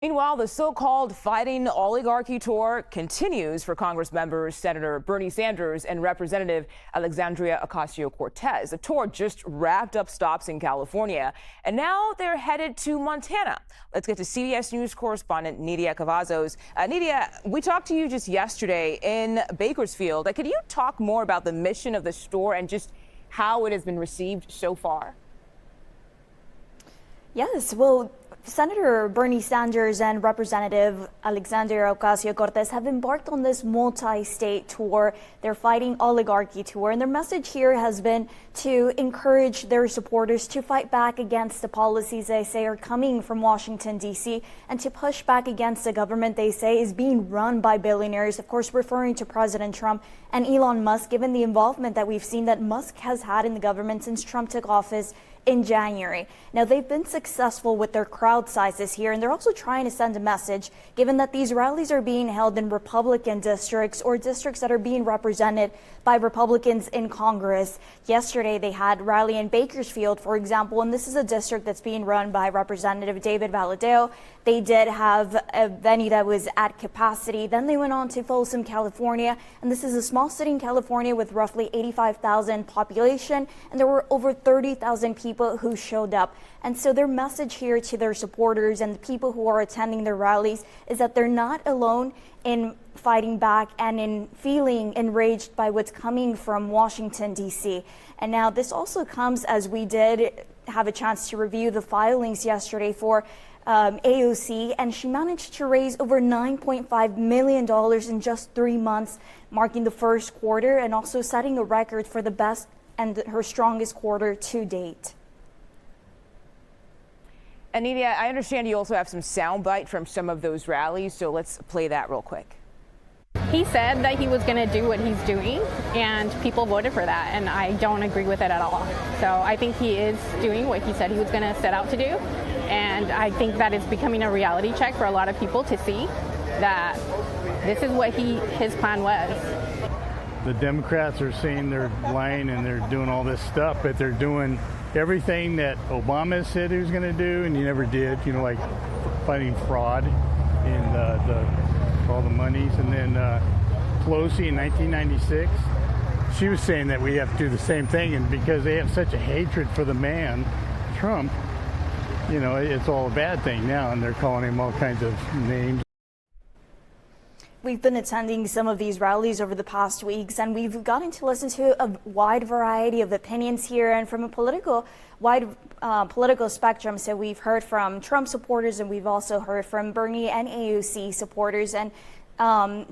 Meanwhile, the so-called fighting oligarchy tour continues for Congress members Senator Bernie Sanders and Representative Alexandria Ocasio-Cortez. The tour just wrapped up stops in California, and now they're headed to Montana. Let's get to CBS News correspondent Nidia Cavazos. Nidia, we talked to you just yesterday in Bakersfield. Could you talk more about the mission of the tour and just how it has been received so far? Yes, well, Senator Bernie Sanders and Representative Alexandria Ocasio-Cortez have embarked on this multi-state tour. They're fighting oligarchy tour, and their message here has been to encourage their supporters to fight back against the policies they say are coming from Washington, D.C., and to push back against the government they say is being run by billionaires, of course, referring to President Trump and Elon Musk, given the involvement that we've seen that Musk has had in the government since Trump took office in January. Now, they've been successful with their crowd sizes here, and they're also trying to send a message, given that these rallies are being held in Republican districts or districts that are being represented by Republicans in Congress. Yesterday, they had a rally in Bakersfield, for example, and this is a district that's being run by Representative David Valadao. They did have a venue that was at capacity. Then they went on to Folsom, California, and this is a small city in California with roughly 85,000 population, and there were over 30,000 people who showed up. And so their message here to their supporters and the people who are attending their rallies is that they're not alone in fighting back and in feeling enraged by what's coming from Washington, D.C. And now this also comes as we did have a chance to review the filings yesterday for AOC, and she managed to raise over $9.5 million in just 3 months, marking the first quarter and also setting a record for the best and her strongest quarter to date. And Nidia, I understand you also have some soundbite from some of those rallies, so let's play that real quick. He said that he was going to do what he's doing, and people voted for that, and I don't agree with it at all. So I think he is doing what he said he was going to set out to do, and I think that it's becoming a reality check for a lot of people to see that this is what his plan was. The Democrats are saying they're lying and they're doing all this stuff, but they're doing everything that Obama said he was going to do, and he never did, like fighting fraud and all the monies. And then Pelosi in 1996, she was saying that we have to do the same thing, and because they have such a hatred for the man, Trump, it's all a bad thing now, and they're calling him all kinds of names. We've been attending some of these rallies over the past weeks, and we've gotten to listen to a wide variety of opinions here and from a wide political spectrum. So we've heard from Trump supporters, and we've also heard from Bernie and AOC supporters, and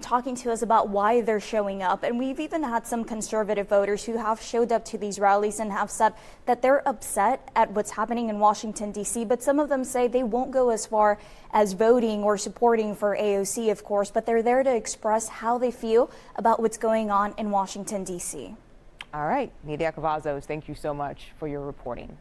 talking to us about why they're showing up. And we've even had some conservative voters who have showed up to these rallies and have said that they're upset at what's happening in Washington, D.C., but some of them say they won't go as far as voting or supporting for AOC, of course, but they're there to express how they feel about what's going on in Washington, D.C. All right, Nidia Cavazos, thank you so much for your reporting.